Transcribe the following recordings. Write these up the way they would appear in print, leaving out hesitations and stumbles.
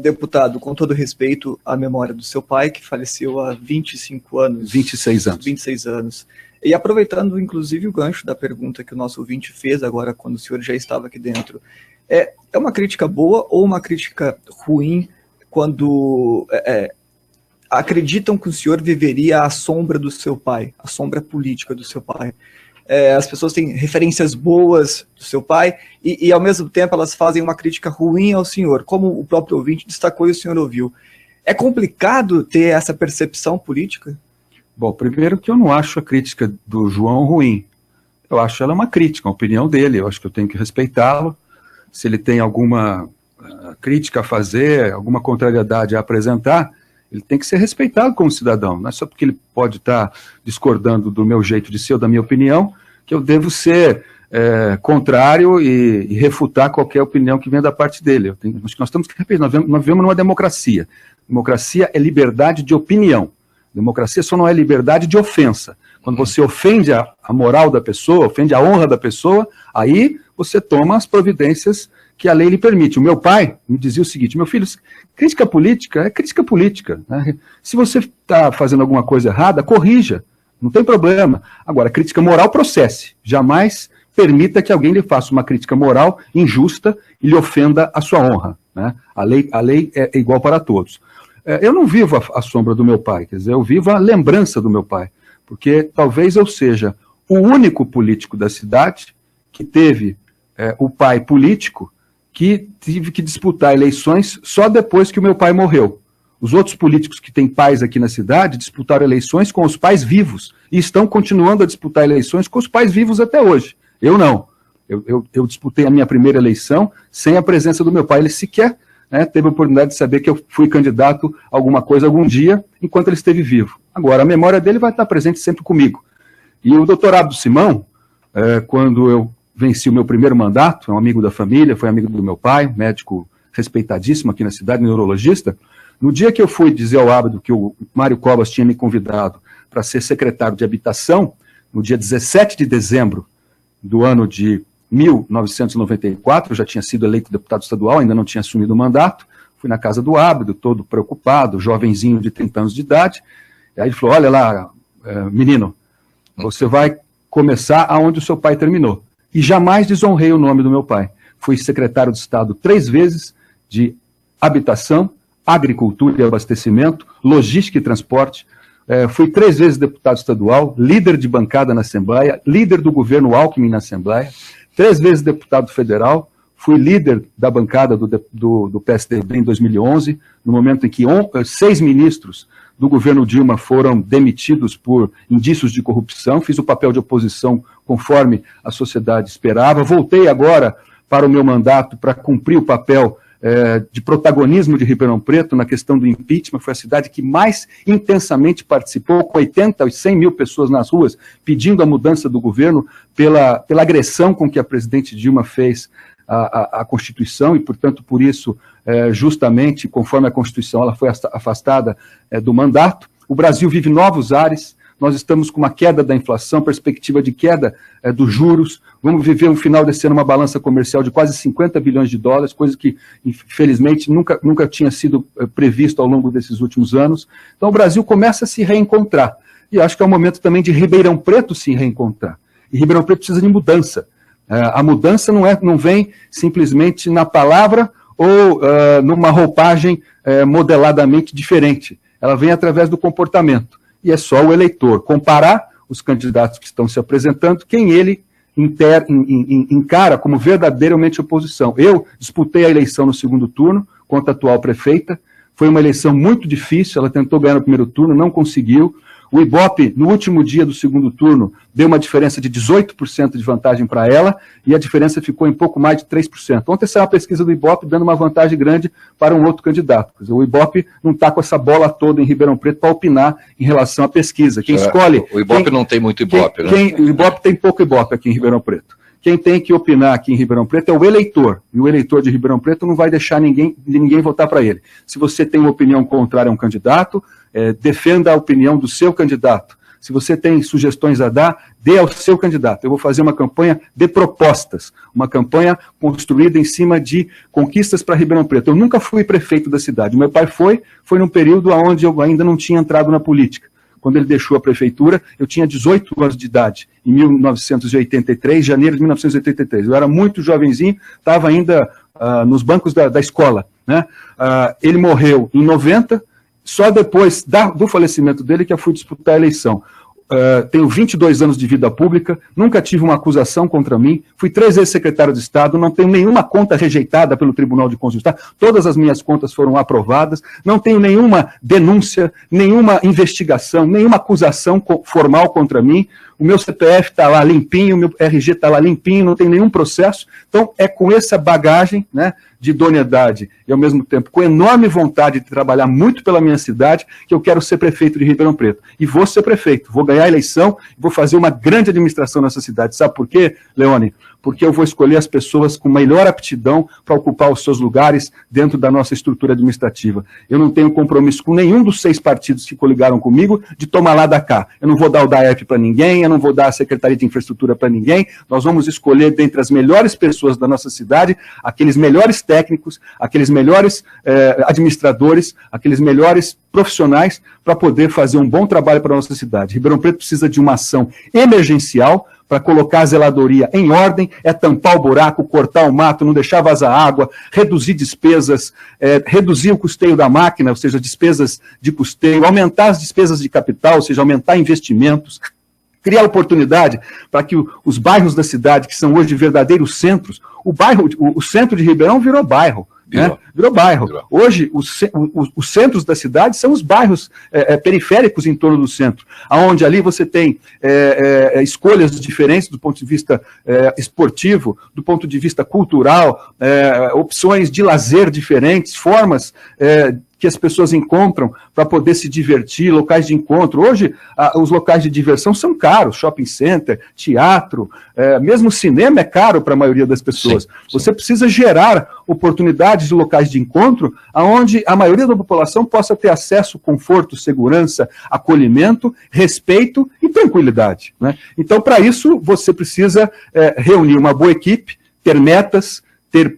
Deputado, com todo respeito à memória do seu pai, que faleceu há 25 anos. 26 anos. 26 anos. E aproveitando, inclusive, o gancho da pergunta que o nosso ouvinte fez agora, quando o senhor já estava aqui dentro, é uma crítica boa ou uma crítica ruim quando acreditam que o senhor viveria à sombra do seu pai, à sombra política do seu pai? As pessoas têm referências boas do seu pai e, ao mesmo tempo, elas fazem uma crítica ruim ao senhor, como o próprio ouvinte destacou e o senhor ouviu. É complicado ter essa percepção política? Bom, primeiro que eu não acho a crítica do João ruim. Eu acho ela uma crítica, a opinião dele. Eu acho que eu tenho que respeitá-lo. Se ele tem alguma crítica a fazer, alguma contrariedade a apresentar, ele tem que ser respeitado como cidadão. Não é só porque ele pode estar discordando do meu jeito de ser ou da minha opinião, que eu devo ser contrário e refutar qualquer opinião que venha da parte dele. Acho que nós temos que repetir, nós vivemos numa democracia. Democracia é liberdade de opinião. Democracia só não é liberdade de ofensa. Quando você ofende a moral da pessoa, ofende a honra da pessoa, aí você toma as providências que a lei lhe permite. O meu pai me dizia o seguinte: meu filho, crítica política é crítica política, né? Se você está fazendo alguma coisa errada, corrija, não tem problema. Agora, crítica moral, processe. Jamais permita que alguém lhe faça uma crítica moral injusta e lhe ofenda a sua honra, né? A lei é igual para todos. Eu não vivo a sombra do meu pai, quer dizer, eu vivo a lembrança do meu pai, porque talvez eu seja o único político da cidade que teve o pai político que tive que disputar eleições só depois que o meu pai morreu. Os outros políticos que têm pais aqui na cidade disputaram eleições com os pais vivos e estão continuando a disputar eleições com os pais vivos até hoje. Eu não. Eu disputei a minha primeira eleição sem a presença do meu pai. Ele sequer teve a oportunidade de saber que eu fui candidato a alguma coisa algum dia, enquanto ele esteve vivo. Agora, a memória dele vai estar presente sempre comigo. E o doutor Abdo Simão, quando eu venci o meu primeiro mandato, é um amigo da família, foi amigo do meu pai, médico respeitadíssimo aqui na cidade, neurologista. No dia que eu fui dizer ao Abdo que o Mário Covas tinha me convidado para ser secretário de habitação, no dia 17 de dezembro do ano de 1994, eu já tinha sido eleito deputado estadual, ainda não tinha assumido o mandato, fui na casa do Abdo, todo preocupado, jovenzinho de 30 anos de idade, e aí ele falou: olha lá, menino, você vai começar aonde o seu pai terminou. E jamais desonrei o nome do meu pai. Fui secretário de Estado 3 vezes de habitação, agricultura e abastecimento, logística e transporte. Fui 3 vezes deputado estadual, líder de bancada na Assembleia, líder do governo Alckmin na Assembleia, 3 vezes deputado federal, fui líder da bancada do PSDB em 2011, no momento em que 6 ministros do governo Dilma foram demitidos por indícios de corrupção, fiz o papel de oposição conforme a sociedade esperava, voltei agora para o meu mandato para cumprir o papel de protagonismo de Ribeirão Preto na questão do impeachment. Foi a cidade que mais intensamente participou, com 80 e 100 mil pessoas nas ruas, pedindo a mudança do governo pela agressão com que a presidente Dilma fez a Constituição e, portanto, por isso, justamente, conforme a Constituição, ela foi afastada do mandato. O Brasil vive novos ares, nós estamos com uma queda da inflação, perspectiva de queda dos juros, vamos viver no final desse ano uma balança comercial de quase 50 bilhões de dólares, coisa que, infelizmente, nunca tinha sido previsto ao longo desses últimos anos. Então, o Brasil começa a se reencontrar, e acho que é o momento também de Ribeirão Preto se reencontrar. E Ribeirão Preto precisa de mudança. A mudança não vem simplesmente na palavra ou numa roupagem modeladamente diferente. Ela vem através do comportamento. E é só o eleitor comparar os candidatos que estão se apresentando, quem ele encara como verdadeiramente oposição. Eu disputei a eleição no segundo turno contra a atual prefeita. Foi uma eleição muito difícil, ela tentou ganhar no primeiro turno, não conseguiu. O Ibope, no último dia do segundo turno, deu uma diferença de 18% de vantagem para ela, e a diferença ficou em pouco mais de 3%. Ontem saiu uma pesquisa do Ibope dando uma vantagem grande para um outro candidato. Quer dizer, o Ibope não está com essa bola toda em Ribeirão Preto para opinar em relação à pesquisa. Quem escolhe... O Ibope não tem muito Ibope, né? O Ibope tem pouco Ibope aqui em Ribeirão Preto. Quem tem que opinar aqui em Ribeirão Preto é o eleitor, e o eleitor de Ribeirão Preto não vai deixar ninguém votar para ele. Se você tem uma opinião contrária a um candidato, defenda a opinião do seu candidato. Se você tem sugestões a dar, dê ao seu candidato. Eu vou fazer uma campanha de propostas, uma campanha construída em cima de conquistas para Ribeirão Preto. Eu nunca fui prefeito da cidade. Meu pai foi num período onde eu ainda não tinha entrado na política. Quando ele deixou a prefeitura, eu tinha 18 anos de idade, em 1983, janeiro de 1983. Eu era muito jovenzinho, estava ainda nos bancos da escola, né? Ele morreu em 90, só depois do falecimento dele que eu fui disputar a eleição. Tenho 22 anos de vida pública, nunca tive uma acusação contra mim, fui 3 vezes secretário de Estado, não tenho nenhuma conta rejeitada pelo Tribunal de Contas do Estado, todas as minhas contas foram aprovadas, não tenho nenhuma denúncia, nenhuma investigação, nenhuma acusação formal contra mim, o meu CPF está lá limpinho, o meu RG está lá limpinho, não tem nenhum processo. Então, é com essa bagagem, né, de idoneidade e, ao mesmo tempo, com enorme vontade de trabalhar muito pela minha cidade, que eu quero ser prefeito de Ribeirão Preto. E vou ser prefeito, vou ganhar a eleição, vou fazer uma grande administração nessa cidade. Sabe por quê, Leone? Porque eu vou escolher as pessoas com melhor aptidão para ocupar os seus lugares dentro da nossa estrutura administrativa. Eu não tenho compromisso com nenhum dos 6 partidos que coligaram comigo de tomar lá da cá. Eu não vou dar o DAERP para ninguém, eu não vou dar a Secretaria de Infraestrutura para ninguém. Nós vamos escolher dentre as melhores pessoas da nossa cidade, aqueles melhores técnicos, aqueles melhores administradores, aqueles melhores profissionais para poder fazer um bom trabalho para a nossa cidade. Ribeirão Preto precisa de uma ação emergencial para colocar a zeladoria em ordem, é tampar o buraco, cortar o mato, não deixar vazar água, reduzir despesas, reduzir o custeio da máquina, ou seja, despesas de custeio, aumentar as despesas de capital, ou seja, aumentar investimentos, criar oportunidade para que os bairros da cidade, que são hoje verdadeiros centros, o centro de Ribeirão virou bairro. Virou bairro. Hoje, os centros da cidade são os bairros periféricos em torno do centro, onde ali você tem escolhas diferentes do ponto de vista esportivo, do ponto de vista cultural, opções de lazer diferentes, formas que as pessoas encontram para poder se divertir, locais de encontro. Hoje, os locais de diversão são caros, shopping center, teatro, mesmo cinema é caro para a maioria das pessoas. Sim. Você precisa gerar oportunidades de locais de encontro onde a maioria da população possa ter acesso, conforto, segurança, acolhimento, respeito e tranquilidade, né? Então, para isso, você precisa reunir uma boa equipe, ter metas, ter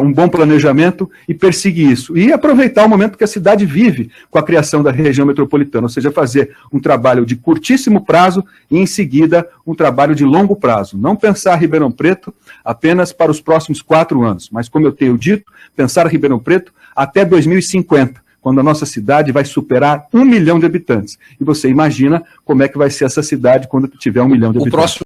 um bom planejamento e perseguir isso. E aproveitar o momento que a cidade vive com a criação da região metropolitana, ou seja, fazer um trabalho de curtíssimo prazo e, em seguida, um trabalho de longo prazo. Não pensar Ribeirão Preto apenas para os próximos 4 anos, mas, como eu tenho dito, pensar Ribeirão Preto até 2050, quando a nossa cidade vai superar 1 milhão de habitantes. E você imagina como é que vai ser essa cidade quando tiver 1 milhão de habitantes.